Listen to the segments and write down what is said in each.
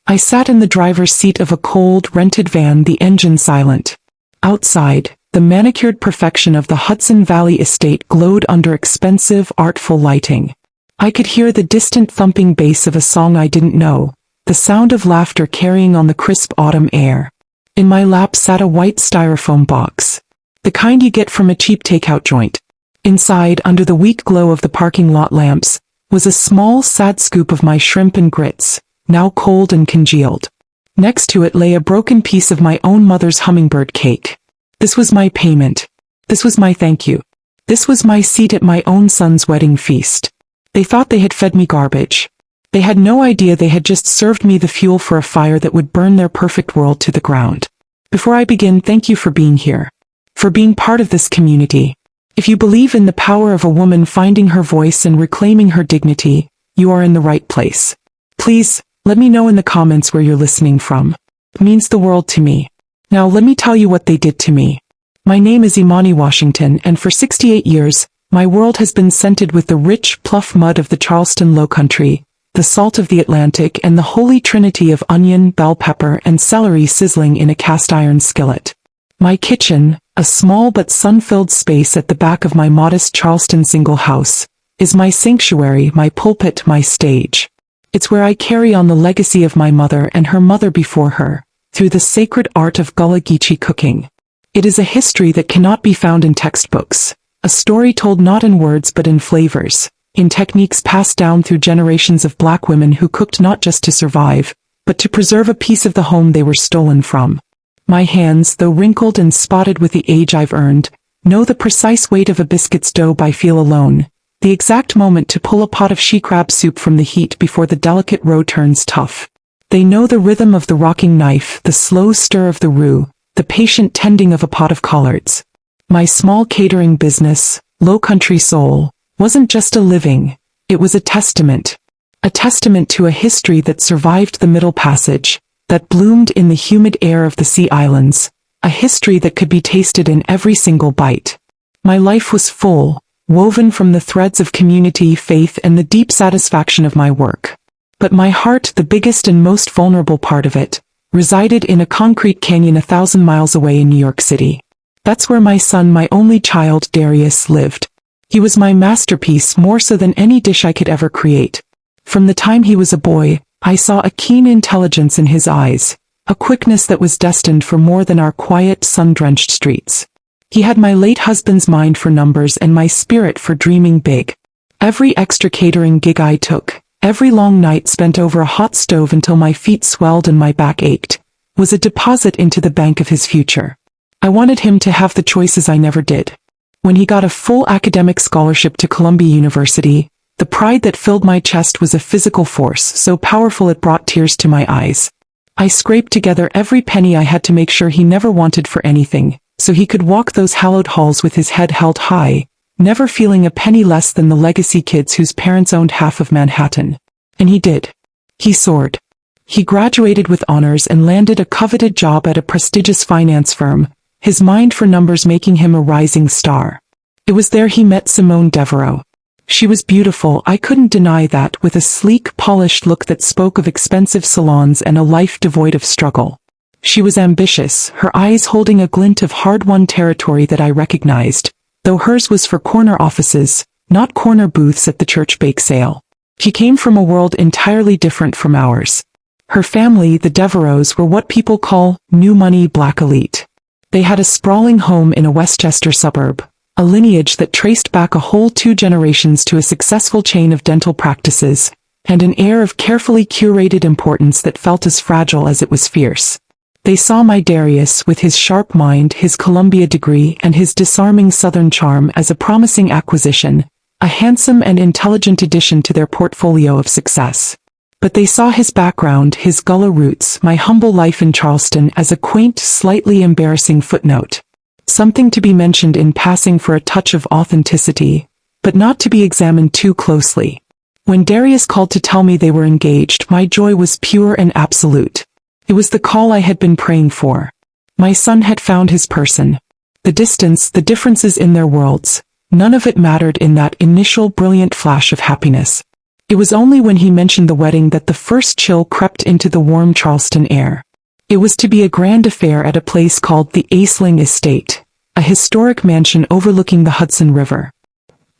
I sat in the driver's seat of a cold, rented van, the engine silent. Outside, the manicured perfection of the Hudson Valley estate glowed under expensive, artful lighting. I could hear the distant thumping bass of a song I didn't know, the sound of laughter carrying on the crisp autumn air. In my lap sat a white styrofoam box, the kind you get from a cheap takeout joint. Inside, under the weak glow of the parking lot lamps, was a small, sad scoop of my shrimp and grits, now cold and congealed. Next to it lay a broken piece of my own mother's hummingbird cake. This was my payment. This was my thank you. This was my seat at my own son's wedding feast. They thought they had fed me garbage. They had no idea they had just served me the fuel for a fire that would burn their perfect world to the ground. Before I begin, thank you for being here. For being part of this community. If you believe in the power of a woman finding her voice and reclaiming her dignity, you are in the right place. Please, let me know in the comments where you're listening from. It means the world to me. Now let me tell you what they did to me. My name is Imani Washington, and for 68 years, my world has been scented with the rich, pluff mud of the Charleston Lowcountry, the salt of the Atlantic, and the holy trinity of onion, bell pepper, and celery sizzling in a cast-iron skillet. My kitchen, a small but sun-filled space at the back of my modest Charleston single house, is my sanctuary, my pulpit, my stage. It's where I carry on the legacy of my mother and her mother before her, through the sacred art of gullah geechee cooking. It is a history that cannot be found in textbooks, a story told not in words but in flavors, in techniques passed down through generations of Black women who cooked not just to survive, but to preserve a piece of the home they were stolen from. My hands, though wrinkled and spotted with the age I've earned, know the precise weight of a biscuit's dough by feel alone, the exact moment to pull a pot of she crab soup from the heat before the delicate roe turns tough. They know the rhythm of the rocking knife, the slow stir of the roux, the patient tending of a pot of collards. My small catering business, Lowcountry Soul, wasn't just a living, it was a testament to a history that survived the Middle Passage, that bloomed in the humid air of the Sea Islands, a history that could be tasted in every single bite. My life was full, woven from the threads of community, faith, and the deep satisfaction of my work. But my heart, the biggest and most vulnerable part of it, resided in a concrete canyon 1,000 miles away in New York City. That's where my son, my only child, Darius, lived. He was my masterpiece, more so than any dish I could ever create. From the time he was a boy, I saw a keen intelligence in his eyes, a quickness that was destined for more than our quiet, sun-drenched streets. He had my late husband's mind for numbers and my spirit for dreaming big. Every extra catering gig I took, every long night spent over a hot stove until my feet swelled and my back ached, was a deposit into the bank of his future. I wanted him to have the choices I never did. When he got a full academic scholarship to Columbia University, the pride that filled my chest was a physical force so powerful it brought tears to my eyes. I scraped together every penny I had to make sure he never wanted for anything, so he could walk those hallowed halls with his head held high, never feeling a penny less than the legacy kids whose parents owned half of Manhattan. And he did. He soared. He graduated with honors and landed a coveted job at a prestigious finance firm, his mind for numbers making him a rising star. It was there he met Simone Devereaux. She was beautiful, I couldn't deny that, with a sleek, polished look that spoke of expensive salons and a life devoid of struggle. She was ambitious, her eyes holding a glint of hard-won territory that I recognized, though hers was for corner offices, not corner booths at the church bake sale. She came from a world entirely different from ours. Her family, the Devereaux, were what people call new money Black elite. They had a sprawling home in a Westchester suburb, a lineage that traced back a whole 2 generations to a successful chain of dental practices, and an air of carefully curated importance that felt as fragile as it was fierce. They saw my Darius, with his sharp mind, his Columbia degree, and his disarming Southern charm, as a promising acquisition, a handsome and intelligent addition to their portfolio of success. But they saw his background, his Gullah roots, my humble life in Charleston, as a quaint, slightly embarrassing footnote. Something to be mentioned in passing for a touch of authenticity, but not to be examined too closely. When Darius called to tell me they were engaged, my joy was pure and absolute. It was the call I had been praying for. My son had found his person. The distance, the differences in their worlds, none of it mattered in that initial brilliant flash of happiness. It was only when he mentioned the wedding that the first chill crept into the warm Charleston air. It was to be a grand affair at a place called the Aisling Estate, a historic mansion overlooking the Hudson River.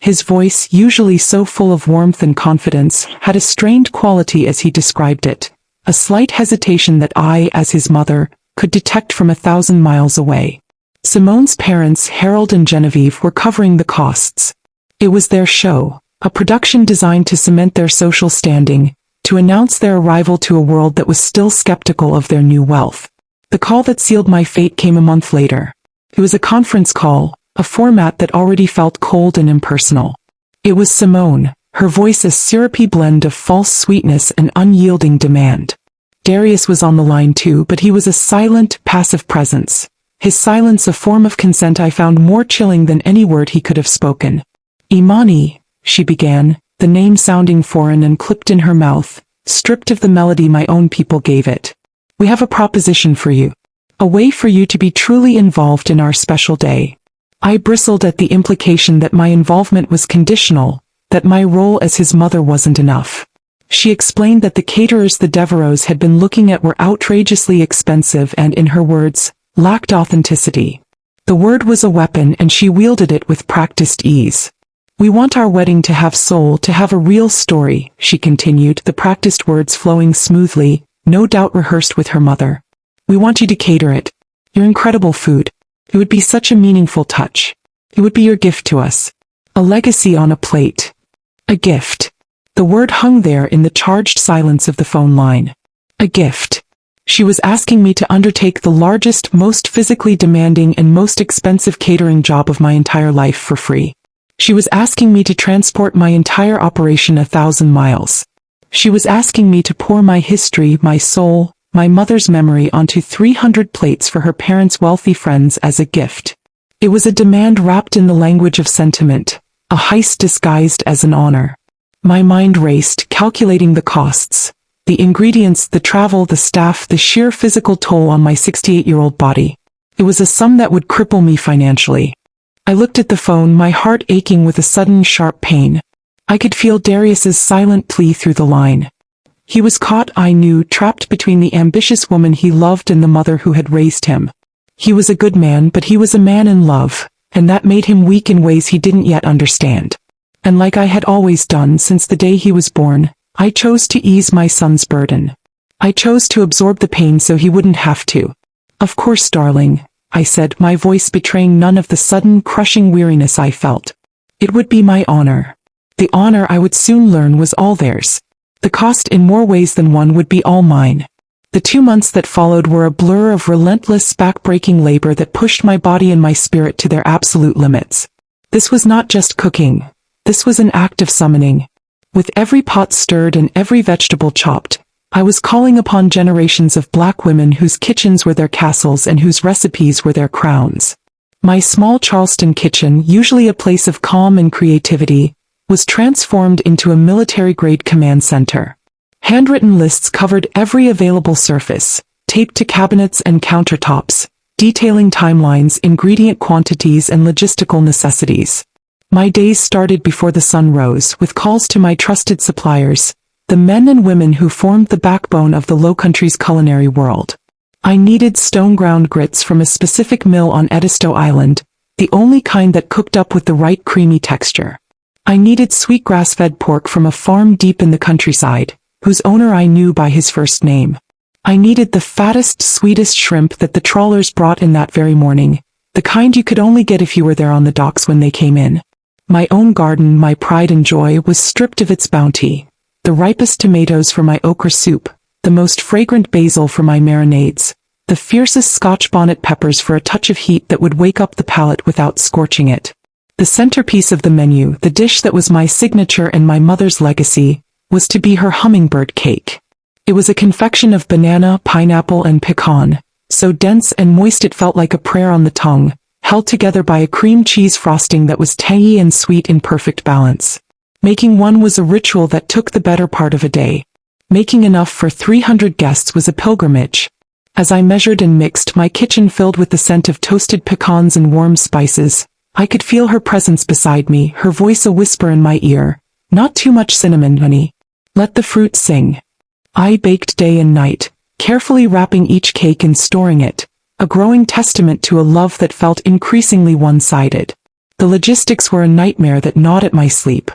His voice, usually so full of warmth and confidence, had a strained quality as he described it, a slight hesitation that I, as his mother, could detect from 1,000 miles away. Simone's parents, Harold and Genevieve, were covering the costs. It was their show, a production designed to cement their social standing, to announce their arrival to a world that was still skeptical of their new wealth. The call that sealed my fate came a month later. It was a conference call, a format that already felt cold and impersonal. It was Simone, her voice a syrupy blend of false sweetness and unyielding demand. Darius was on the line too, but he was a silent, passive presence. His silence a form of consent I found more chilling than any word he could have spoken. "Imani," she began, the name sounding foreign and clipped in her mouth, stripped of the melody my own people gave it. "We have a proposition for you. A way for you to be truly involved in our special day." I bristled at the implication that my involvement was conditional, that my role as his mother wasn't enough. She explained that the caterers the Devereaux had been looking at were outrageously expensive and, in her words, lacked authenticity. The word was a weapon and she wielded it with practiced ease. "We want our wedding to have soul, to have a real story," she continued, the practiced words flowing smoothly, no doubt rehearsed with her mother. "We want you to cater it. Your incredible food. It would be such a meaningful touch. It would be your gift to us. A legacy on a plate. A gift." The word hung there in the charged silence of the phone line. A gift. She was asking me to undertake the largest, most physically demanding and most expensive catering job of my entire life for free. She was asking me to transport my entire operation 1,000 miles. She was asking me to pour my history, my soul, my mother's memory onto 300 plates for her parents' wealthy friends as a gift. It was a demand wrapped in the language of sentiment, a heist disguised as an honor. My mind raced, calculating the costs, the ingredients, the travel, the staff, the sheer physical toll on my 68-year-old body. It was a sum that would cripple me financially. I looked at the phone, my heart aching with a sudden sharp pain. I could feel Darius's silent plea through the line. He was caught, I knew, trapped between the ambitious woman he loved and the mother who had raised him. He was a good man, but he was a man in love, and that made him weak in ways he didn't yet understand. And like I had always done since the day he was born, I chose to ease my son's burden. I chose to absorb the pain so he wouldn't have to. "Of course, darling," I said, my voice betraying none of the sudden, crushing weariness I felt. "It would be my honor." The honor, I would soon learn, was all theirs. The cost, in more ways than one, would be all mine. The 2 months that followed were a blur of relentless, back-breaking labor that pushed my body and my spirit to their absolute limits. This was not just cooking. This was an act of summoning. With every pot stirred and every vegetable chopped, I was calling upon generations of black women whose kitchens were their castles and whose recipes were their crowns. My small Charleston kitchen, usually a place of calm and creativity, was transformed into a military-grade command center. Handwritten lists covered every available surface, taped to cabinets and countertops, detailing timelines, ingredient quantities, and logistical necessities. My days started before the sun rose, with calls to my trusted suppliers, the men and women who formed the backbone of the Lowcountry's culinary world. I needed stone-ground grits from a specific mill on Edisto Island, the only kind that cooked up with the right creamy texture. I needed sweet grass-fed pork from a farm deep in the countryside, whose owner I knew by his first name. I needed the fattest, sweetest shrimp that the trawlers brought in that very morning, the kind you could only get if you were there on the docks when they came in. My own garden, my pride and joy, was stripped of its bounty. The ripest tomatoes for my okra soup, the most fragrant basil for my marinades, the fiercest Scotch bonnet peppers for a touch of heat that would wake up the palate without scorching it. The centerpiece of the menu, the dish that was my signature and my mother's legacy, was to be her hummingbird cake. It was a confection of banana, pineapple, and pecan, so dense and moist it felt like a prayer on the tongue, held together by a cream cheese frosting that was tangy and sweet in perfect balance. Making one was a ritual that took the better part of a day. Making enough for 300 guests was a pilgrimage. As I measured and mixed, my kitchen filled with the scent of toasted pecans and warm spices, I could feel her presence beside me, her voice a whisper in my ear, Not too much cinnamon, honey. Let the fruit sing. I baked day and night, carefully wrapping each cake and storing it, a growing testament to a love that felt increasingly one-sided. The logistics were a nightmare that gnawed at my sleep.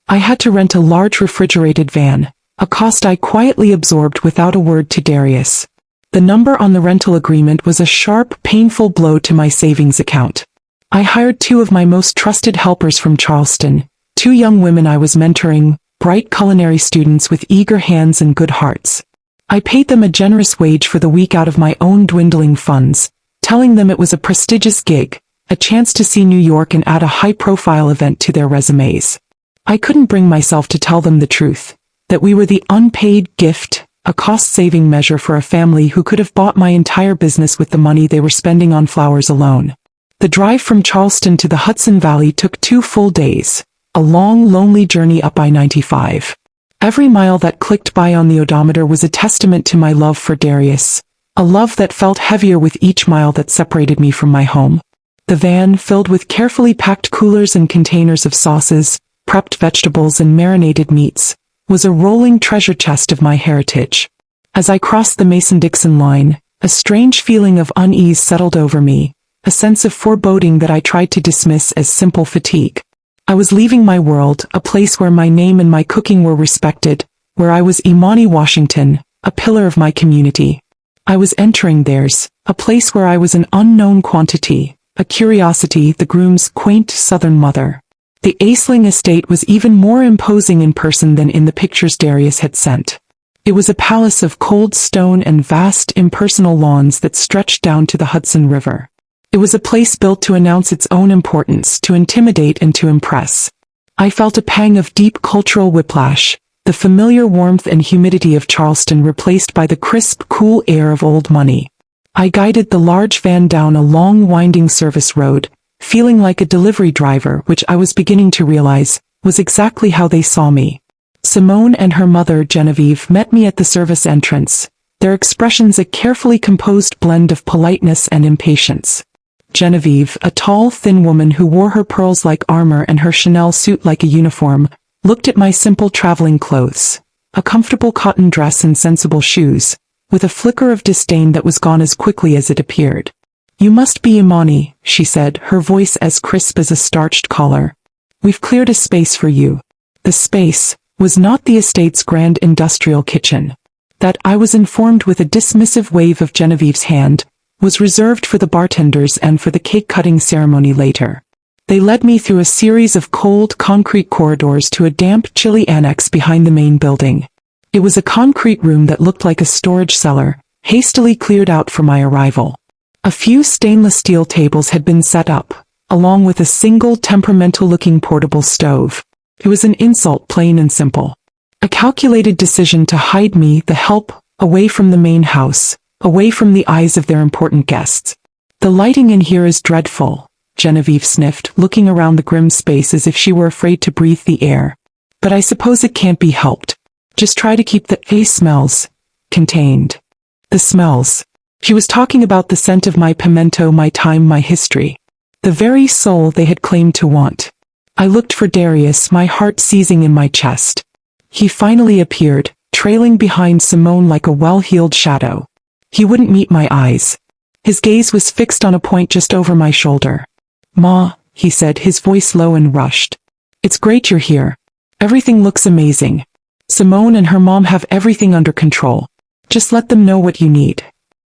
I had to rent a large refrigerated van, a cost I quietly absorbed without a word to Darius. The number on the rental agreement was a sharp, painful blow to my savings account. I hired 2 of my most trusted helpers from Charleston, 2 young women I was mentoring, bright culinary students with eager hands and good hearts. I paid them a generous wage for the week out of my own dwindling funds, telling them it was a prestigious gig, a chance to see New York and add a high-profile event to their resumes. I couldn't bring myself to tell them the truth, that we were the unpaid gift, a cost-saving measure for a family who could have bought my entire business with the money they were spending on flowers alone. The drive from Charleston to the Hudson Valley took 2 full days, a long, lonely journey up I-95. Every mile that clicked by on the odometer was a testament to my love for Darius, a love that felt heavier with each mile that separated me from my home. The van, filled with carefully packed coolers and containers of sauces, prepped vegetables and marinated meats, was a rolling treasure chest of my heritage. As I crossed the Mason-Dixon line, a strange feeling of unease settled over me, a sense of foreboding that I tried to dismiss as simple fatigue. I was leaving my world, a place where my name and my cooking were respected, where I was Imani Washington, a pillar of my community. I was entering theirs, a place where I was an unknown quantity, a curiosity, the groom's quaint southern mother. The Aisling estate was even more imposing in person than in the pictures Darius had sent. It was a palace of cold stone and vast, impersonal lawns that stretched down to the Hudson River. It was a place built to announce its own importance, to intimidate and to impress. I felt a pang of deep cultural whiplash, the familiar warmth and humidity of Charleston replaced by the crisp, cool air of old money. I guided the large van down a long, winding service road, feeling like a delivery driver, which I was beginning to realize was exactly how they saw me. Simone and her mother, Genevieve, met me at the service entrance, their expressions a carefully composed blend of politeness and impatience. Genevieve, a tall, thin woman who wore her pearls like armor and her Chanel suit like a uniform, looked at my simple traveling clothes, a comfortable cotton dress and sensible shoes, with a flicker of disdain that was gone as quickly as it appeared. "You must be Imani," she said, her voice as crisp as a starched collar. "We've cleared a space for you." The space was not the estate's grand industrial kitchen. That, I was informed with a dismissive wave of Genevieve's hand, was reserved for the bartenders and for the cake-cutting ceremony later. They led me through a series of cold, concrete corridors to a damp, chilly annex behind the main building. It was a concrete room that looked like a storage cellar, hastily cleared out for my arrival. A few stainless steel tables had been set up, along with a single temperamental-looking portable stove. It was an insult, plain and simple. A calculated decision to hide me, the help, away from the main house, away from the eyes of their important guests. "The lighting in here is dreadful," Genevieve sniffed, looking around the grim space as if she were afraid to breathe the air. "But I suppose it can't be helped. Just try to keep the smells contained." The smells. She was talking about the scent of my pimento, my thyme, my history. The very soul they had claimed to want. I looked for Darius, my heart seizing in my chest. He finally appeared, trailing behind Simone like a well-heeled shadow. He wouldn't meet my eyes. His gaze was fixed on a point just over my shoulder. "Ma," he said, his voice low and rushed. "It's great you're here. Everything looks amazing. Simone and her mom have everything under control. Just let them know what you need."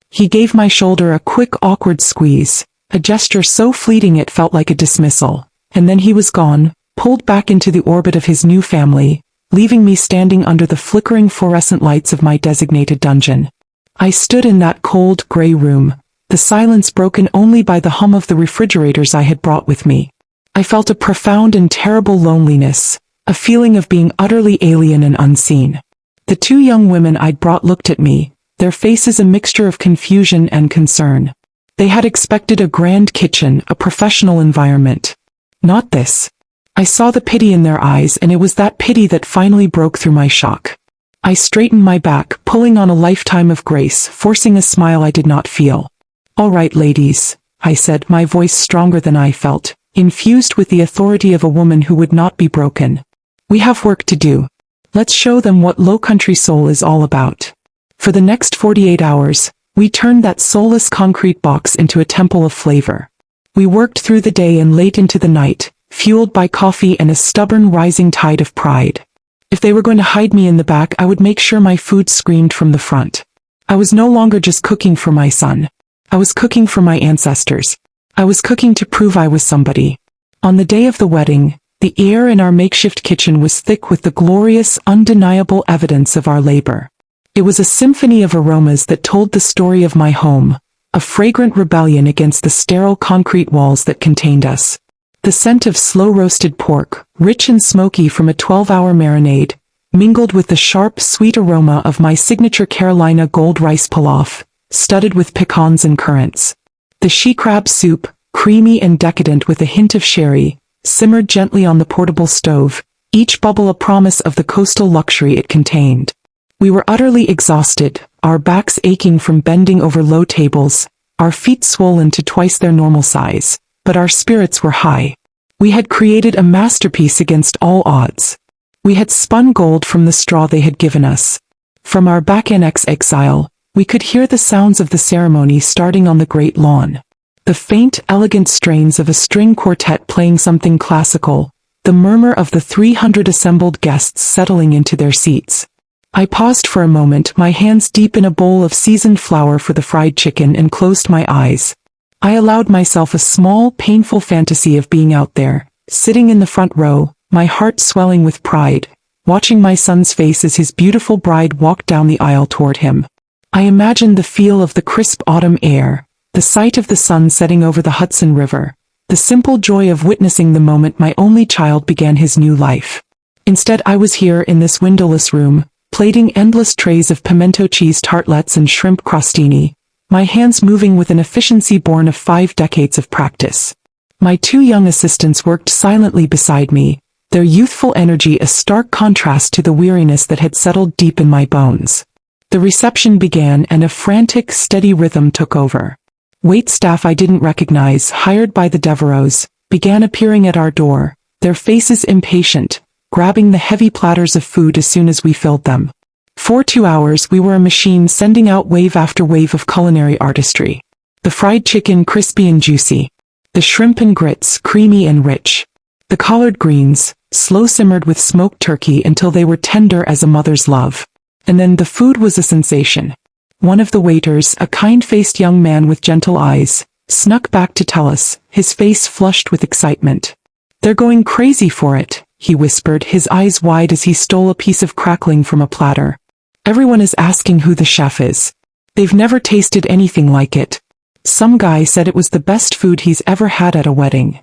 He gave my shoulder a quick, awkward squeeze, a gesture so fleeting it felt like a dismissal, and then he was gone, pulled back into the orbit of his new family, leaving me standing under the flickering fluorescent lights of my designated dungeon. I stood in that cold, gray room, the silence broken only by the hum of the refrigerators I had brought with me. I felt a profound and terrible loneliness, a feeling of being utterly alien and unseen. The 2 young women I'd brought looked at me, their faces a mixture of confusion and concern. They had expected a grand kitchen, a professional environment. Not this. I saw the pity in their eyes, and it was that pity that finally broke through my shock. I straightened my back, pulling on a lifetime of grace, forcing a smile I did not feel. "All right, ladies," I said, my voice stronger than I felt, infused with the authority of a woman who would not be broken. We have work to do. Let's show them what Low Country soul is all about. For the next 48 hours, we turned that soulless concrete box into a temple of flavor. We worked through the day and late into the night, fueled by coffee and a stubborn rising tide of pride. If they were going to hide me in the back, I would make sure my food screamed from the front. I was no longer just cooking for my son. I was cooking for my ancestors. I was cooking to prove I was somebody. On the day of the wedding, the air in our makeshift kitchen was thick with the glorious, undeniable evidence of our labor. It was a symphony of aromas that told the story of my home, a fragrant rebellion against the sterile concrete walls that contained us. The scent of slow-roasted pork, rich and smoky from a 12-hour marinade, mingled with the sharp, sweet aroma of my signature Carolina gold rice pilaf, studded with pecans and currants. The she-crab soup, creamy and decadent with a hint of sherry, simmered gently on the portable stove, each bubble a promise of the coastal luxury it contained. We were utterly exhausted, our backs aching from bending over low tables, our feet swollen to twice their normal size, but our spirits were high. We had created a masterpiece against all odds. We had spun gold from the straw they had given us. From our back-annex exile, we could hear the sounds of the ceremony starting on the great lawn. The faint, elegant strains of a string quartet playing something classical, the murmur of the 300 assembled guests settling into their seats. I paused for a moment, my hands deep in a bowl of seasoned flour for the fried chicken, and closed my eyes. I allowed myself a small, painful fantasy of being out there, sitting in the front row, my heart swelling with pride, watching my son's face as his beautiful bride walked down the aisle toward him. I imagined the feel of the crisp autumn air, the sight of the sun setting over the Hudson River, the simple joy of witnessing the moment my only child began his new life. Instead, I was here in this windowless room, plating endless trays of pimento cheese tartlets and shrimp crostini, my hands moving with an efficiency born of 5 decades of practice. My 2 young assistants worked silently beside me, their youthful energy a stark contrast to the weariness that had settled deep in my bones. The reception began and a frantic, steady rhythm took over. Waitstaff I didn't recognize, hired by the Devereaux, began appearing at our door, their faces impatient, grabbing the heavy platters of food as soon as we filled them. For 2 hours we were a machine sending out wave after wave of culinary artistry. The fried chicken crispy and juicy. The shrimp and grits creamy and rich. The collard greens, slow simmered with smoked turkey until they were tender as a mother's love. And then the food was a sensation. One of the waiters, a kind-faced young man with gentle eyes, snuck back to tell us, his face flushed with excitement. "They're going crazy for it," he whispered, his eyes wide as he stole a piece of crackling from a platter. "Everyone is asking who the chef is. They've never tasted anything like it. Some guy said it was the best food he's ever had at a wedding."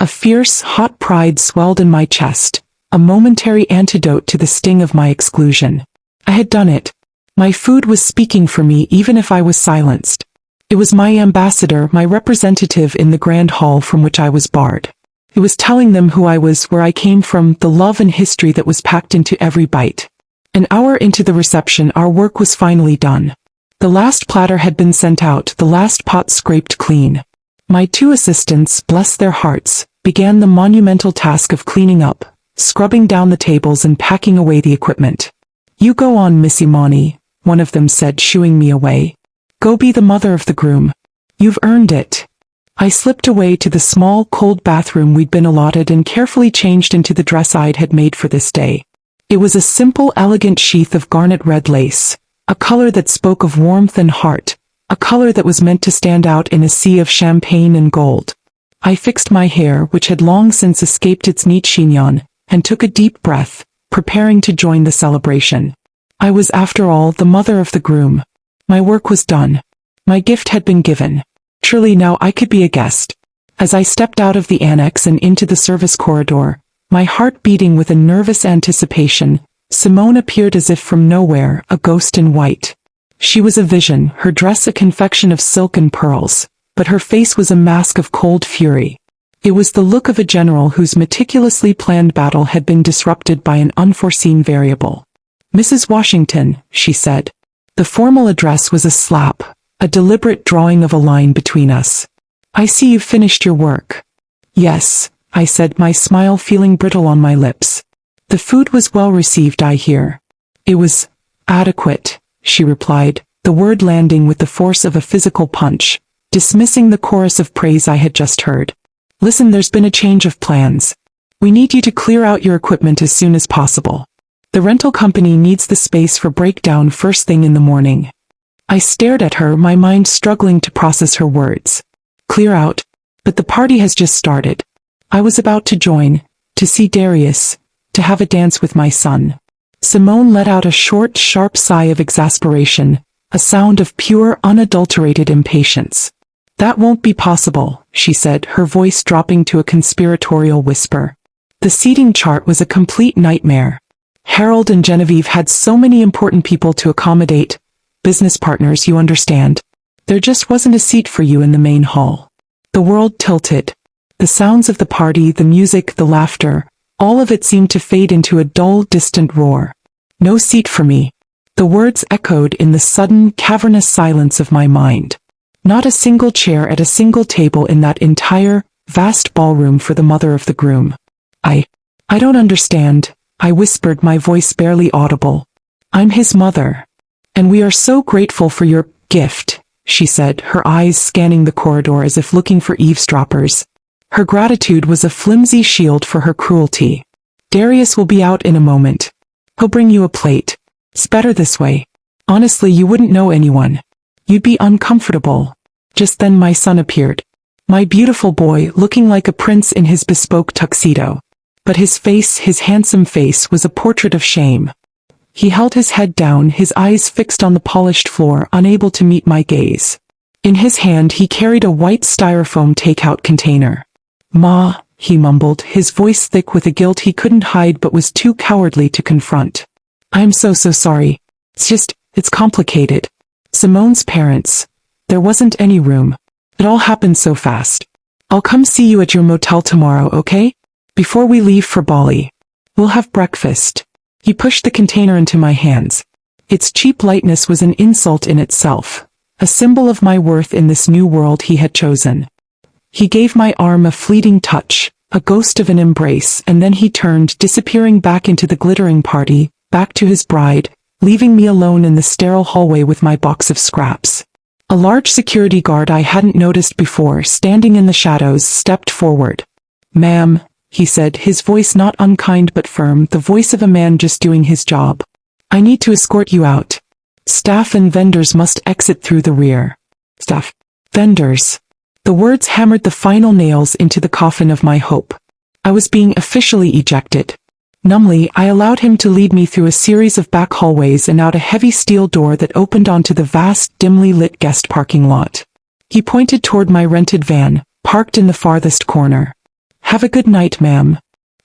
A fierce, hot pride swelled in my chest, a momentary antidote to the sting of my exclusion. I had done it. My food was speaking for me even if I was silenced. It was my ambassador, my representative in the grand hall from which I was barred. It was telling them who I was, where I came from, the love and history that was packed into every bite. An hour into the reception, our work was finally done. The last platter had been sent out, the last pot scraped clean. My 2 assistants, bless their hearts, began the monumental task of cleaning up, scrubbing down the tables and packing away the equipment. "You go on, Miss Imani," one of them said, shooing me away. "Go be the mother of the groom. You've earned it." I slipped away to the small, cold bathroom we'd been allotted and carefully changed into the dress I'd had made for this day. It was a simple, elegant sheath of garnet red lace, a color that spoke of warmth and heart, a color that was meant to stand out in a sea of champagne and gold. I fixed my hair, which had long since escaped its neat chignon, and took a deep breath, preparing to join the celebration. I was, after all, the mother of the groom. My work was done. My gift had been given. Truly now I could be a guest. As I stepped out of the annex and into the service corridor, my heart beating with a nervous anticipation, Simone appeared as if from nowhere, a ghost in white. She was a vision, her dress a confection of silk and pearls, but her face was a mask of cold fury. It was the look of a general whose meticulously planned battle had been disrupted by an unforeseen variable. "Mrs. Washington," she said. The formal address was a slap, a deliberate drawing of a line between us. "I see you've finished your work." "Yes," I said, my smile feeling brittle on my lips. The food was well received, I hear. It was adequate, she replied, the word landing with the force of a physical punch, dismissing the chorus of praise I had just heard. Listen, there's been a change of plans. We need you to clear out your equipment as soon as possible. The rental company needs the space for breakdown first thing in the morning. I stared at her, my mind struggling to process her words. Clear out? But the party has just started. I was about to join, to see Darius, to have a dance with my son. Simone let out a short, sharp sigh of exasperation, a sound of pure, unadulterated impatience. That won't be possible, she said, her voice dropping to a conspiratorial whisper. The seating chart was a complete nightmare. Harold and Genevieve had so many important people to accommodate, business partners, you understand. There just wasn't a seat for you in the main hall. The world tilted. The sounds of the party, the music, the laughter, all of it seemed to fade into a dull, distant roar. No seat for me. The words echoed in the sudden, cavernous silence of my mind. Not a single chair at a single table in that entire, vast ballroom for the mother of the groom. I don't understand, I whispered, my voice barely audible. I'm his mother. And we are so grateful for your gift, she said, her eyes scanning the corridor as if looking for eavesdroppers. Her gratitude was a flimsy shield for her cruelty. Darius will be out in a moment. He'll bring you a plate. It's better this way. Honestly, you wouldn't know anyone. You'd be uncomfortable. Just then my son appeared. My beautiful boy, looking like a prince in his bespoke tuxedo. But his face, his handsome face, was a portrait of shame. He held his head down, his eyes fixed on the polished floor, unable to meet my gaze. In his hand he carried a white styrofoam takeout container. "Ma," he mumbled, his voice thick with a guilt he couldn't hide but was too cowardly to confront. "I'm so sorry. It's complicated. Simone's parents. There wasn't any room. It all happened so fast. I'll come see you at your motel tomorrow, okay? Before we leave for Bali. We'll have breakfast." He pushed the container into my hands. Its cheap lightness was an insult in itself, a symbol of my worth in this new world he had chosen. He gave my arm a fleeting touch, a ghost of an embrace, and then he turned, disappearing back into the glittering party, back to his bride, leaving me alone in the sterile hallway with my box of scraps. A large security guard I hadn't noticed before, standing in the shadows, stepped forward. "Ma'am," he said, his voice not unkind but firm, the voice of a man just doing his job. "I need to escort you out. Staff and vendors must exit through the rear." Staff. Vendors. The words hammered the final nails into the coffin of my hope. I was being officially ejected. Numbly, I allowed him to lead me through a series of back hallways and out a heavy steel door that opened onto the vast, dimly lit guest parking lot. He pointed toward my rented van, parked in the farthest corner. "Have a good night, ma'am."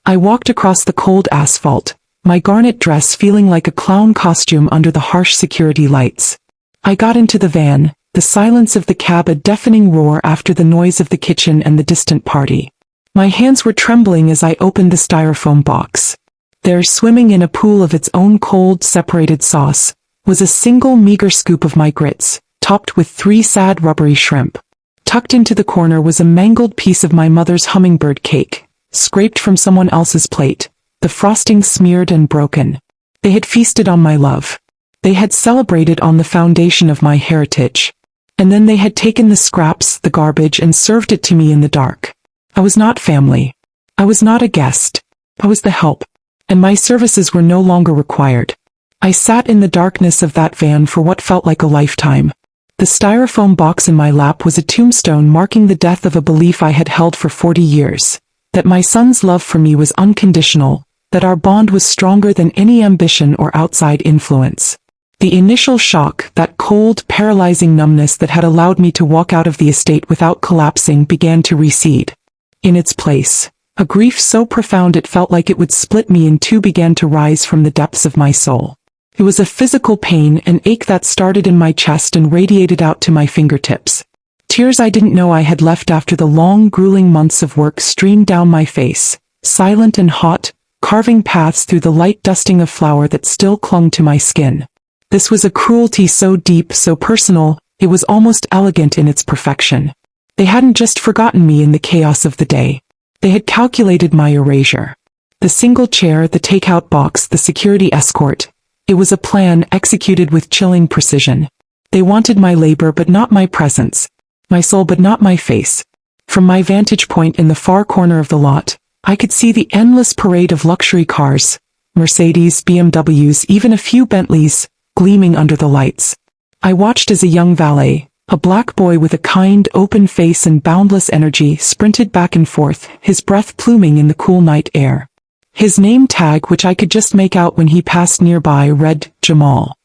I walked across the cold asphalt, my garnet dress feeling like a clown costume under the harsh security lights. I got into the van, the silence of the cab a deafening roar after the noise of the kitchen and the distant party. My hands were trembling as I opened the styrofoam box. There, swimming in a pool of its own cold, separated sauce, was a single meager scoop of my grits, topped with 3 sad rubbery shrimp. Tucked into the corner was a mangled piece of my mother's hummingbird cake, scraped from someone else's plate, the frosting smeared and broken. They had feasted on my love. They had celebrated on the foundation of my heritage. And then they had taken the scraps, the garbage, and served it to me in the dark. I was not family. I was not a guest. I was the help. And my services were no longer required. I sat in the darkness of that van for what felt like a lifetime. The styrofoam box in my lap was a tombstone marking the death of a belief I had held for 40 years. That my son's love for me was unconditional, that our bond was stronger than any ambition or outside influence. The initial shock, that cold, paralyzing numbness that had allowed me to walk out of the estate without collapsing, began to recede. In its place, a grief so profound it felt like it would split me in two began to rise from the depths of my soul. It was a physical pain, an ache that started in my chest and radiated out to my fingertips. Tears I didn't know I had left after the long, grueling months of work streamed down my face, silent and hot, carving paths through the light dusting of flour that still clung to my skin. This was a cruelty so deep, so personal, it was almost elegant in its perfection. They hadn't just forgotten me in the chaos of the day. They had calculated my erasure. The single chair, the takeout box, the security escort. It was a plan executed with chilling precision. They wanted my labor but not my presence. My soul but not my face. From my vantage point in the far corner of the lot, I could see the endless parade of luxury cars, Mercedes, BMWs, even a few Bentleys, gleaming under the lights. I watched as a young valet, a black boy with a kind, open face and boundless energy, sprinted back and forth, his breath pluming in the cool night air. His name tag, which I could just make out when he passed nearby, read Jamal.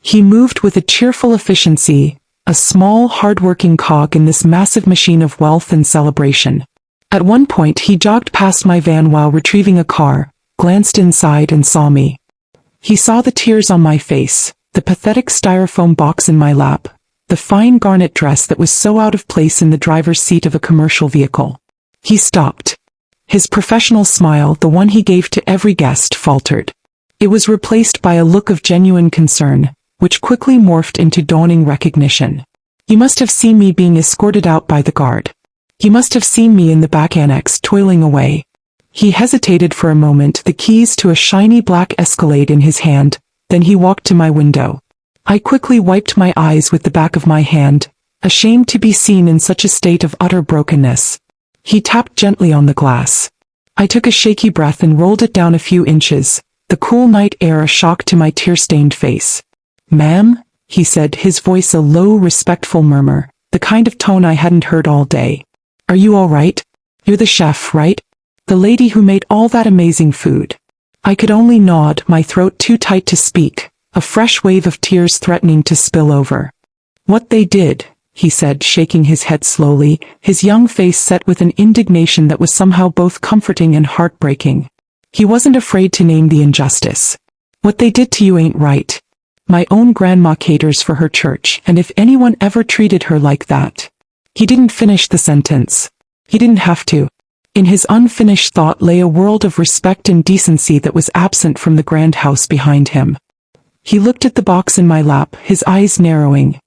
He moved with a cheerful efficiency, a small, hard-working cog in this massive machine of wealth and celebration. At one point he jogged past my van while retrieving a car, glanced inside and saw me. He saw the tears on my face, the pathetic styrofoam box in my lap, the fine garnet dress that was so out of place in the driver's seat of a commercial vehicle. He stopped. His professional smile, the one he gave to every guest, faltered. It was replaced by a look of genuine concern, which quickly morphed into dawning recognition. He must have seen me being escorted out by the guard. He must have seen me in the back annex toiling away. He hesitated for a moment, the keys to a shiny black Escalade in his hand, then he walked to my window. I quickly wiped my eyes with the back of my hand, ashamed to be seen in such a state of utter brokenness. He tapped gently on the glass. I took a shaky breath and rolled it down a few inches, the cool night air a shock to my tear-stained face. "Ma'am?" he said, his voice a low, respectful murmur, the kind of tone I hadn't heard all day. "Are you all right? You're the chef, right? The lady who made all that amazing food." I could only nod, my throat too tight to speak, a fresh wave of tears threatening to spill over. "What they did," he said, shaking his head slowly, his young face set with an indignation that was somehow both comforting and heartbreaking. He wasn't afraid to name the injustice. "What they did to you ain't right. My own grandma caters for her church, and if anyone ever treated her like that..." He didn't finish the sentence. He didn't have to. In his unfinished thought lay a world of respect and decency that was absent from the grand house behind him. He looked at the box in my lap, his eyes narrowing.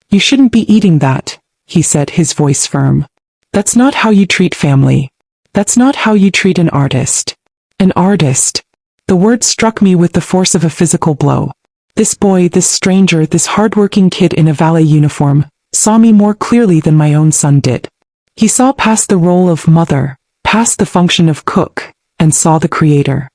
"You shouldn't be eating that," he said, his voice firm. "That's not how you treat family. That's not how you treat an artist." An artist. The word struck me with the force of a physical blow. This boy, this stranger, this hard-working kid in a valet uniform, saw me more clearly than my own son did. He saw past the role of mother, past the function of cook, and saw the creator.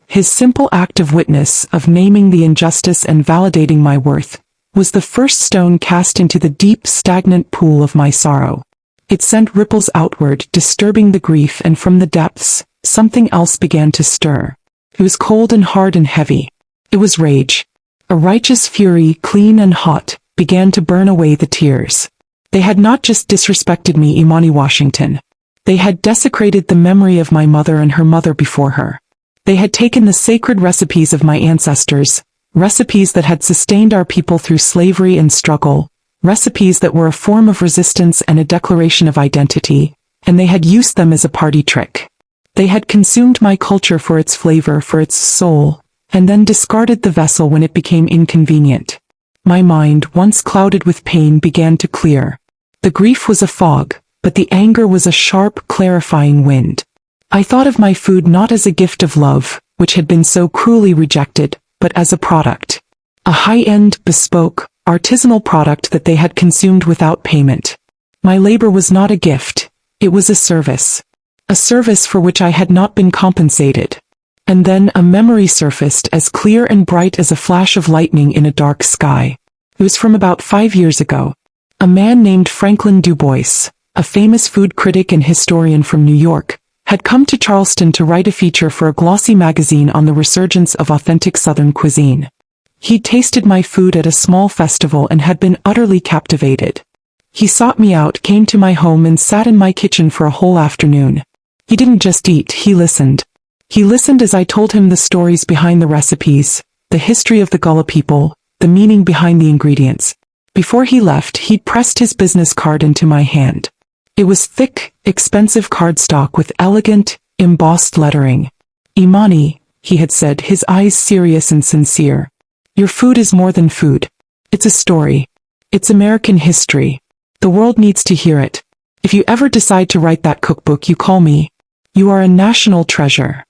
His simple act of witness, of naming the injustice and validating my worth, was the first stone cast into the deep, stagnant pool of my sorrow. It sent ripples outward, disturbing the grief, and from the depths, something else began to stir. It was cold and hard and heavy. It was rage. A righteous fury, clean and hot, began to burn away the tears. They had not just disrespected me, Imani Washington. They had desecrated the memory of my mother and her mother before her. They had taken the sacred recipes of my ancestors, recipes that had sustained our people through slavery and struggle, recipes that were a form of resistance and a declaration of identity, and they had used them as a party trick. They had consumed my culture for its flavor, for its soul, and then discarded the vessel when it became inconvenient. My mind, once clouded with pain, began to clear. The grief was a fog, but the anger was a sharp, clarifying wind. I thought of my food not as a gift of love, which had been so cruelly rejected, but as a product. A high-end, bespoke, artisanal product that they had consumed without payment. My labor was not a gift, it was a service. A service for which I had not been compensated. And then a memory surfaced as clear and bright as a flash of lightning in a dark sky. It was from about 5 years ago. A man named Franklin Du Bois, a famous food critic and historian from New York, had come to Charleston to write a feature for a glossy magazine on the resurgence of authentic Southern cuisine. He'd tasted my food at a small festival and had been utterly captivated. He sought me out, came to my home and sat in my kitchen for a whole afternoon. He didn't just eat, he listened. He listened as I told him the stories behind the recipes, the history of the Gullah people, the meaning behind the ingredients. Before he left, he'd pressed his business card into my hand. It was thick, expensive cardstock with elegant, embossed lettering. "Imani," he had said, his eyes serious and sincere. "Your food is more than food. It's a story. It's American history. The world needs to hear it. If you ever decide to write that cookbook, you call me. You are a national treasure."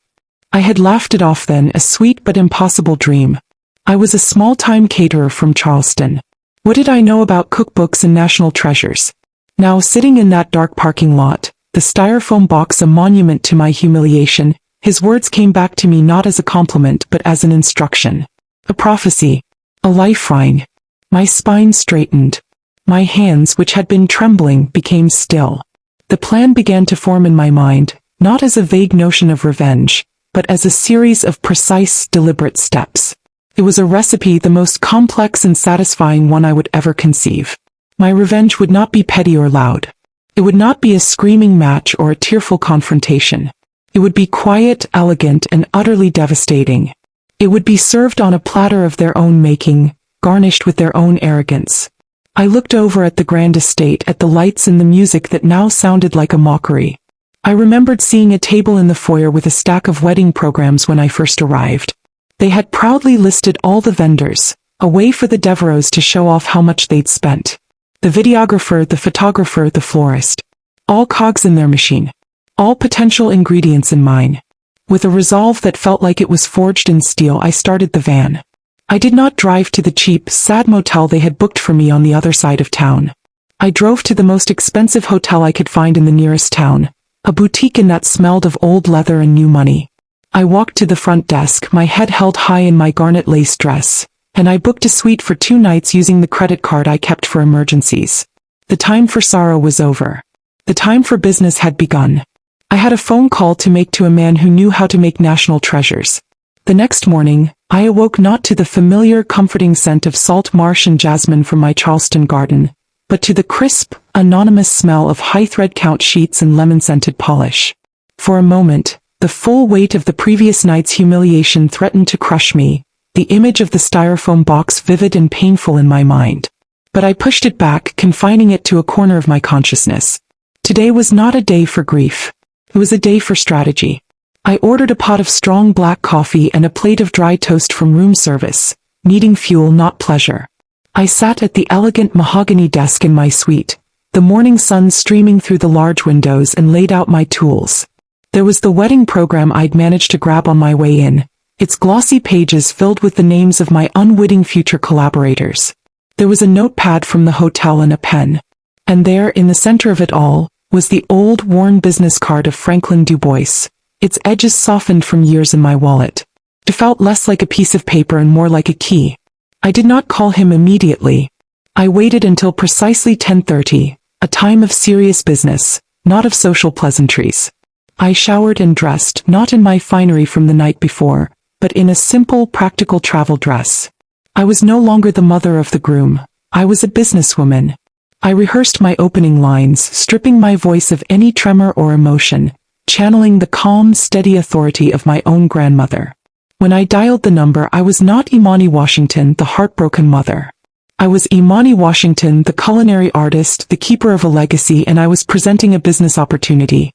I had laughed it off then, a sweet but impossible dream. I was a small-time caterer from Charleston. What did I know about cookbooks and national treasures? Now, sitting in that dark parking lot, the styrofoam box a monument to my humiliation, his words came back to me not as a compliment but as an instruction. A prophecy. A lifeline. My spine straightened. My hands, which had been trembling, became still. The plan began to form in my mind, not as a vague notion of revenge, but as a series of precise, deliberate steps. It was a recipe, the most complex and satisfying one I would ever conceive. My revenge would not be petty or loud. It would not be a screaming match or a tearful confrontation. It would be quiet, elegant, and utterly devastating. It would be served on a platter of their own making, garnished with their own arrogance. I looked over at the grand estate, at the lights and the music that now sounded like a mockery. I remembered seeing a table in the foyer with a stack of wedding programs when I first arrived. They had proudly listed all the vendors, a way for the Devereaux to show off how much they'd spent. The videographer, the photographer, the florist. All cogs in their machine. All potential ingredients in mine. With a resolve that felt like it was forged in steel, I started the van. I did not drive to the cheap, sad motel they had booked for me on the other side of town. I drove to the most expensive hotel I could find in the nearest town, a boutique inn that smelled of old leather and new money. I walked to the front desk, my head held high in my garnet lace dress, and I booked a suite for 2 nights using the credit card I kept for emergencies. The time for sorrow was over. The time for business had begun. I had a phone call to make to a man who knew how to make national treasures. The next morning, I awoke not to the familiar, comforting scent of salt marsh and jasmine from my Charleston garden, but to the crisp, anonymous smell of high thread count sheets and lemon-scented polish. For a moment, the full weight of the previous night's humiliation threatened to crush me, the image of the styrofoam box vivid and painful in my mind. But I pushed it back, confining it to a corner of my consciousness. Today was not a day for grief. It was a day for strategy. I ordered a pot of strong black coffee and a plate of dry toast from room service, needing fuel, not pleasure. I sat at the elegant mahogany desk in my suite, the morning sun streaming through the large windows, and laid out my tools. There was the wedding program I'd managed to grab on my way in, its glossy pages filled with the names of my unwitting future collaborators. There was a notepad from the hotel and a pen. And there, in the center of it all, was the old, worn business card of Franklin Du Bois, its edges softened from years in my wallet. It felt less like a piece of paper and more like a key. I did not call him immediately. I waited until precisely 10:30, a time of serious business, not of social pleasantries. I showered and dressed, not in my finery from the night before, but in a simple, practical travel dress. I was no longer the mother of the groom. I was a businesswoman. I rehearsed my opening lines, stripping my voice of any tremor or emotion, channeling the calm, steady authority of my own grandmother. When I dialed the number, I was not Imani Washington, the heartbroken mother. I was Imani Washington, the culinary artist, the keeper of a legacy, and I was presenting a business opportunity.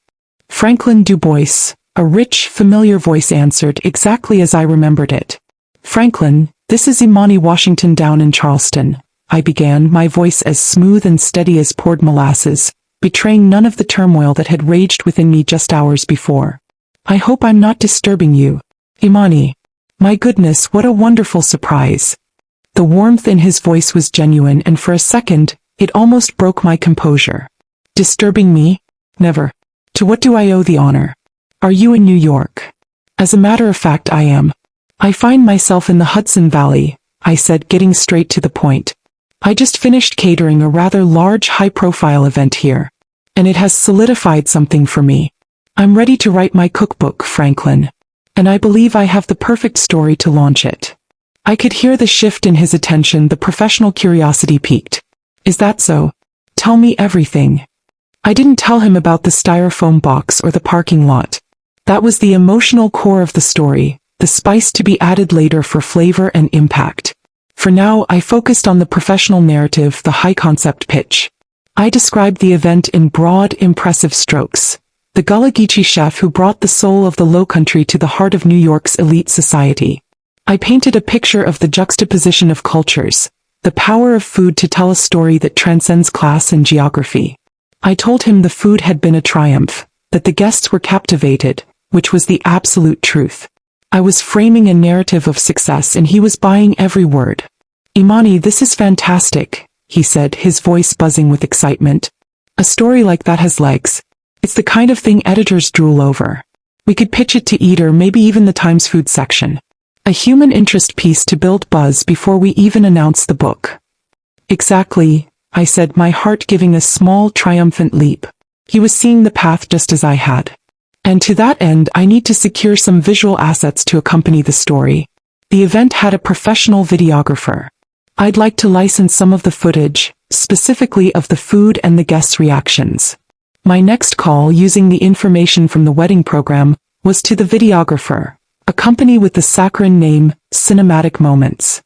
Franklin Du Bois, a rich, familiar voice answered, exactly as I remembered it. Franklin, this is Imani Washington down in Charleston, I began, my voice as smooth and steady as poured molasses, betraying none of the turmoil that had raged within me just hours before. I hope I'm not disturbing you, Imani. My goodness, what a wonderful surprise. The warmth in his voice was genuine, and for a second, it almost broke my composure. Disturbing me? Never. To what do I owe the honor? Are you in New York? As a matter of fact, I am. I find myself in the Hudson Valley, I said, getting straight to the point. I just finished catering a rather large, high-profile event here, and it has solidified something for me. I'm ready to write my cookbook, Franklin, and I believe I have the perfect story to launch it. I could hear the shift in his attention, the professional curiosity peaked. Is that so? Tell me everything. I didn't tell him about the styrofoam box or the parking lot. That was the emotional core of the story, the spice to be added later for flavor and impact. For now, I focused on the professional narrative, the high-concept pitch. I described the event in broad, impressive strokes. The Gullah Geechee chef who brought the soul of the Lowcountry to the heart of New York's elite society. I painted a picture of the juxtaposition of cultures, the power of food to tell a story that transcends class and geography. I told him the food had been a triumph, that the guests were captivated, which was the absolute truth. I was framing a narrative of success and he was buying every word. "Imani, this is fantastic," he said, his voice buzzing with excitement. "A story like that has legs. It's the kind of thing editors drool over. We could pitch it to Eat or maybe even the Times food section. A human interest piece to build buzz before we even announce the book." "Exactly," I said, my heart giving a small triumphant leap. He was seeing the path just as I had. "And to that end, I need to secure some visual assets to accompany the story. The event had a professional videographer. I'd like to license some of the footage, specifically of the food and the guests' reactions." My next call, using the information from the wedding program, was to the videographer, a company with the saccharine name, Cinematic Moments.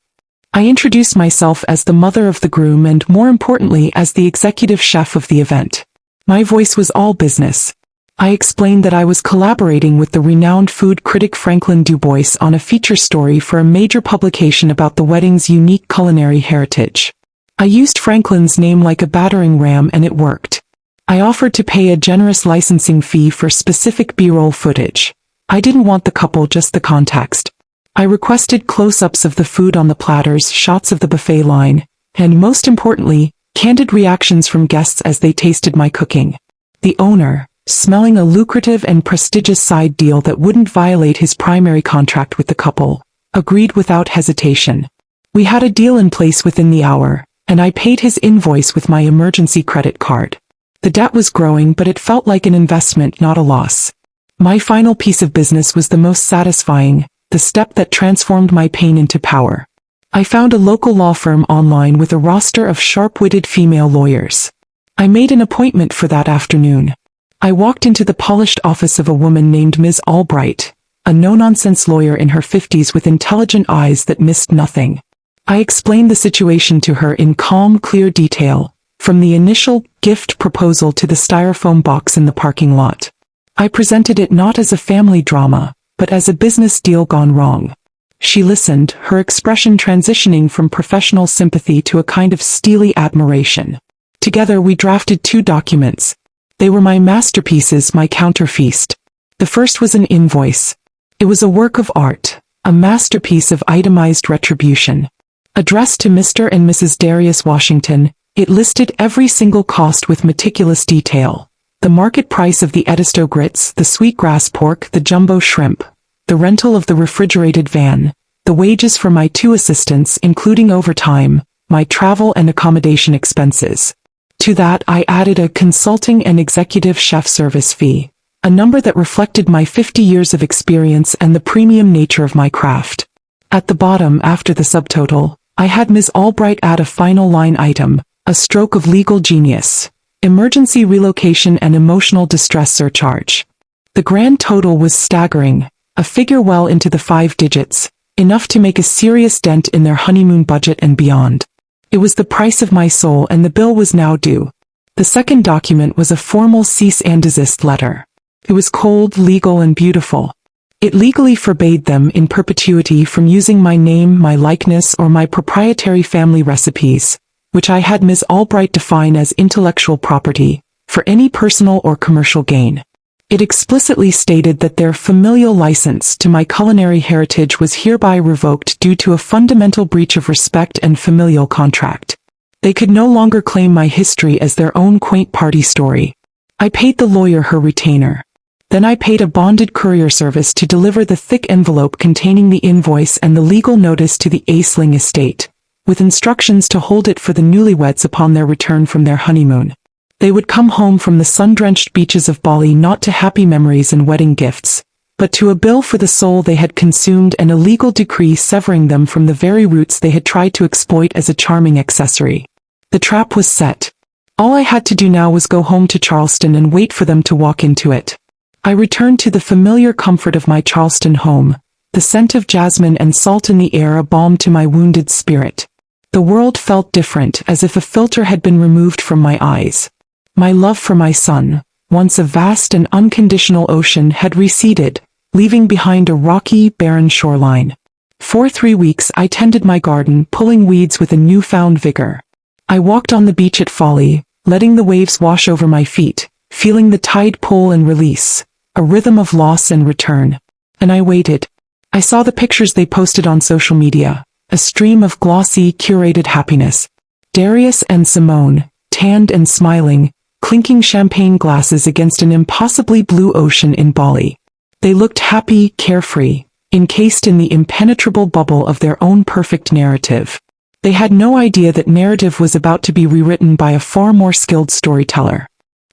I introduced myself as the mother of the groom and, more importantly, as the executive chef of the event. My voice was all business. I explained that I was collaborating with the renowned food critic Franklin Dubois on a feature story for a major publication about the wedding's unique culinary heritage. I used Franklin's name like a battering ram and it worked. I offered to pay a generous licensing fee for specific B-roll footage. I didn't want the couple, just the context. I requested close-ups of the food on the platters, shots of the buffet line, and most importantly, candid reactions from guests as they tasted my cooking. The owner, smelling a lucrative and prestigious side deal that wouldn't violate his primary contract with the couple, agreed without hesitation. We had a deal in place within the hour, and I paid his invoice with my emergency credit card. The debt was growing, but it felt like an investment, not a loss. My final piece of business was the most satisfying, the step that transformed my pain into power. I found a local law firm online with a roster of sharp-witted female lawyers. I made an appointment for that afternoon. I walked into the polished office of a woman named Ms. Albright, a no-nonsense lawyer in her 50s with intelligent eyes that missed nothing. I explained the situation to her in calm, clear detail, from the initial gift proposal to the styrofoam box in the parking lot. I presented it not as a family drama, but as a business deal gone wrong. She listened, her expression transitioning from professional sympathy to a kind of steely admiration. Together we drafted 2 documents. They were my masterpieces, my counterfeast. The first was an invoice. It was a work of art, a masterpiece of itemized retribution. Addressed to Mr. and Mrs. Darius Washington, it listed every single cost with meticulous detail. The market price of the Edisto grits, the sweetgrass pork, the jumbo shrimp, the rental of the refrigerated van, the wages for my 2 assistants including overtime, my travel and accommodation expenses. To that I added a consulting and executive chef service fee, a number that reflected my 50 years of experience and the premium nature of my craft. At the bottom, after the subtotal, I had Ms. Albright add a final line item, a stroke of legal genius: emergency relocation and emotional distress surcharge. The grand total was staggering, a figure well into the 5 digits, enough to make a serious dent in their honeymoon budget and beyond. It was the price of my soul, and the bill was now due. The second document was a formal cease and desist letter. It was cold, legal, and beautiful. It legally forbade them in perpetuity from using my name, my likeness, or my proprietary family recipes, which I had Ms. Albright define as intellectual property, for any personal or commercial gain. It explicitly stated that their familial license to my culinary heritage was hereby revoked due to a fundamental breach of respect and familial contract. They could no longer claim my history as their own quaint party story. I paid the lawyer her retainer. Then I paid a bonded courier service to deliver the thick envelope containing the invoice and the legal notice to the Aisling estate, with instructions to hold it for the newlyweds upon their return from their honeymoon. They would come home from the sun-drenched beaches of Bali not to happy memories and wedding gifts, but to a bill for the soul they had consumed and a legal decree severing them from the very roots they had tried to exploit as a charming accessory. The trap was set. All I had to do now was go home to Charleston and wait for them to walk into it. I returned to the familiar comfort of my Charleston home, the scent of jasmine and salt in the air a balm to my wounded spirit. The world felt different, as if a filter had been removed from my eyes. My love for my son, once a vast and unconditional ocean, had receded, leaving behind a rocky, barren shoreline. For 3 weeks I tended my garden, pulling weeds with a newfound vigor. I walked on the beach at Folly, letting the waves wash over my feet, feeling the tide pull and release, a rhythm of loss and return. And I waited. I saw the pictures they posted on social media, a stream of glossy, curated happiness. Darius and Simone, tanned and smiling, clinking champagne glasses against an impossibly blue ocean in Bali. They looked happy, carefree, encased in the impenetrable bubble of their own perfect narrative. They had no idea that narrative was about to be rewritten by a far more skilled storyteller.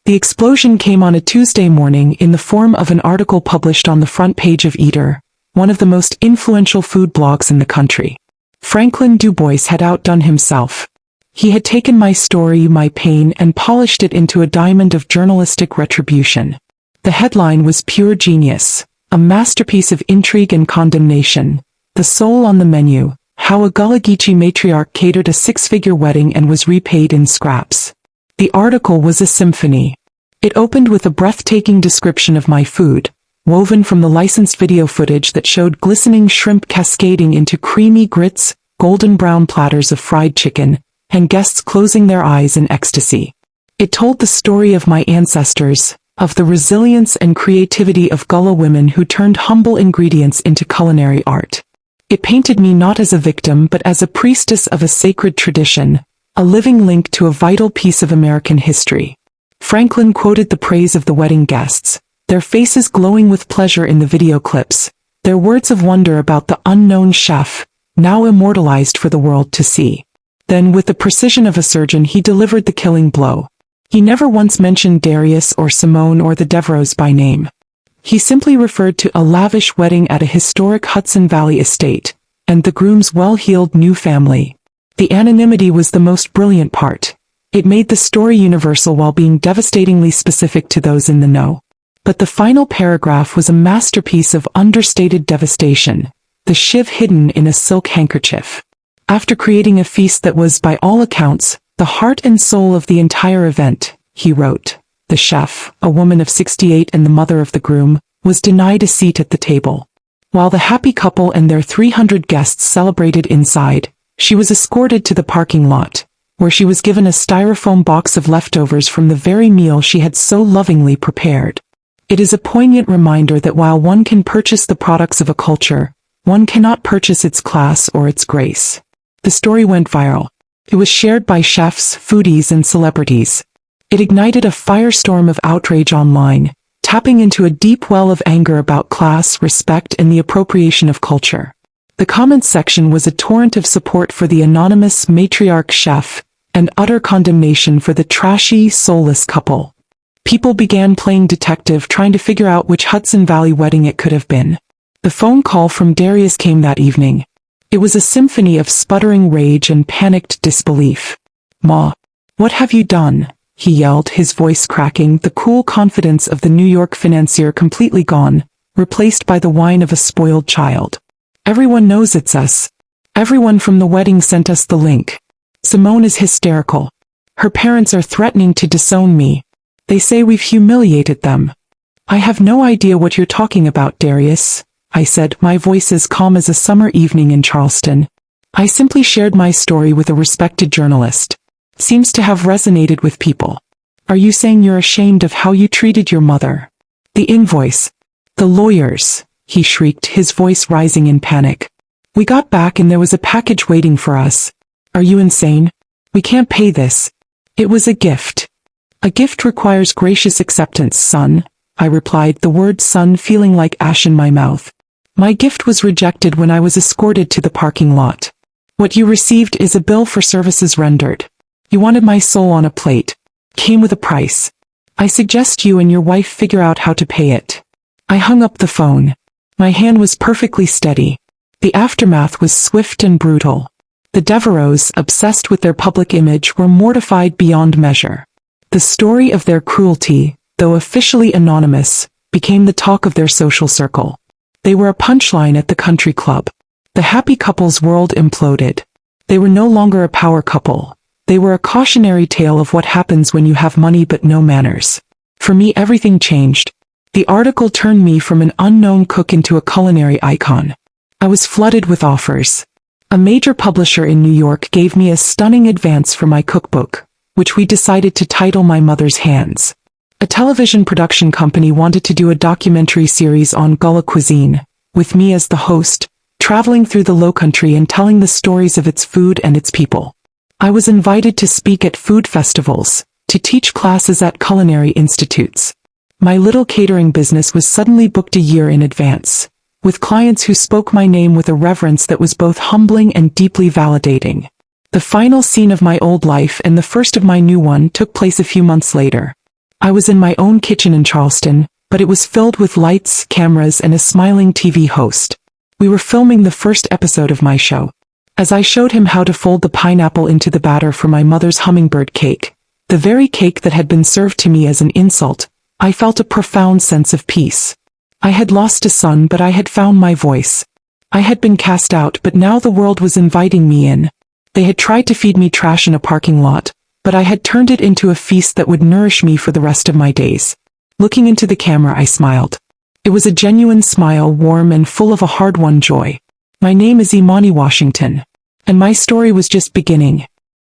The explosion came on a Tuesday morning in the form of an article published on the front page of Eater, one of the most influential food blogs in the country. Franklin Dubois had outdone himself. He had taken my story, my pain, and polished it into a diamond of journalistic retribution. The headline was pure genius, a masterpiece of intrigue and condemnation. The soul on the menu, how a Gullah Geechee matriarch catered a six-figure wedding and was repaid in scraps. The article was a symphony. It opened with a breathtaking description of my food, woven from the licensed video footage that showed glistening shrimp cascading into creamy grits, golden brown platters of fried chicken, and guests closing their eyes in ecstasy. It told the story of my ancestors, of the resilience and creativity of Gullah women who turned humble ingredients into culinary art. It painted me not as a victim but as a priestess of a sacred tradition, a living link to a vital piece of American history. Franklin quoted the praise of the wedding guests, their faces glowing with pleasure in the video clips, their words of wonder about the unknown chef, now immortalized for the world to see. Then, with the precision of a surgeon, he delivered the killing blow. He never once mentioned Darius or Simone or the Devereaux by name. He simply referred to a lavish wedding at a historic Hudson Valley estate, and the groom's well-heeled new family. The anonymity was the most brilliant part. It made the story universal while being devastatingly specific to those in the know. But the final paragraph was a masterpiece of understated devastation, the shiv hidden in a silk handkerchief. After creating a feast that was, by all accounts, the heart and soul of the entire event, he wrote, the chef, a woman of 68 and the mother of the groom, was denied a seat at the table. While the happy couple and their 300 guests celebrated inside, she was escorted to the parking lot, where she was given a styrofoam box of leftovers from the very meal she had so lovingly prepared. It is a poignant reminder that while one can purchase the products of a culture, one cannot purchase its class or its grace. The story went viral. It was shared by chefs, foodies, and celebrities. It ignited a firestorm of outrage online, tapping into a deep well of anger about class, respect, and the appropriation of culture. The comments section was a torrent of support for the anonymous matriarch chef, and utter condemnation for the trashy, soulless couple. People began playing detective, trying to figure out which Hudson Valley wedding it could have been. The phone call from Darius came that evening. It was a symphony of sputtering rage and panicked disbelief. "Ma, what have you done?" he yelled, his voice cracking, the cool confidence of the New York financier completely gone, replaced by the whine of a spoiled child. "Everyone knows it's us. Everyone from the wedding sent us the link. Simone is hysterical. Her parents are threatening to disown me. They say we've humiliated them." "I have no idea what you're talking about, Darius," I said, my voice as calm as a summer evening in Charleston. "I simply shared my story with a respected journalist. Seems to have resonated with people. Are you saying you're ashamed of how you treated your mother? The invoice. The lawyers," he shrieked, his voice rising in panic. "We got back and there was a package waiting for us. Are you insane? We can't pay this. It was a gift." "A gift requires gracious acceptance, son," I replied, the word son feeling like ash in my mouth. "My gift was rejected when I was escorted to the parking lot. What you received is a bill for services rendered. You wanted my soul on a plate. Came with a price. I suggest you and your wife figure out how to pay it." I hung up the phone. My hand was perfectly steady. The aftermath was swift and brutal. The Devereaux, obsessed with their public image, were mortified beyond measure. The story of their cruelty, though officially anonymous, became the talk of their social circle. They were a punchline at the country club. The happy couple's world imploded. They were no longer a power couple. They were a cautionary tale of what happens when you have money but no manners. For me, everything changed. The article turned me from an unknown cook into a culinary icon. I was flooded with offers. A major publisher in New York gave me a stunning advance for my cookbook, which we decided to title My Mother's Hands. A television production company wanted to do a documentary series on Gullah cuisine, with me as the host, traveling through the Lowcountry and telling the stories of its food and its people. I was invited to speak at food festivals, to teach classes at culinary institutes. My little catering business was suddenly booked a year in advance, with clients who spoke my name with a reverence that was both humbling and deeply validating. The final scene of my old life and the first of my new one took place a few months later. I was in my own kitchen in Charleston, but it was filled with lights, cameras, and a smiling TV host. We were filming the first episode of my show. As I showed him how to fold the pineapple into the batter for my mother's hummingbird cake, the very cake that had been served to me as an insult, I felt a profound sense of peace. I had lost a son, but I had found my voice. I had been cast out, but now the world was inviting me in. They had tried to feed me trash in a parking lot, but I had turned it into a feast that would nourish me for the rest of my days. Looking into the camera, I smiled. It was a genuine smile, warm and full of a hard-won joy. My name is Imani Washington, and my story was just beginning.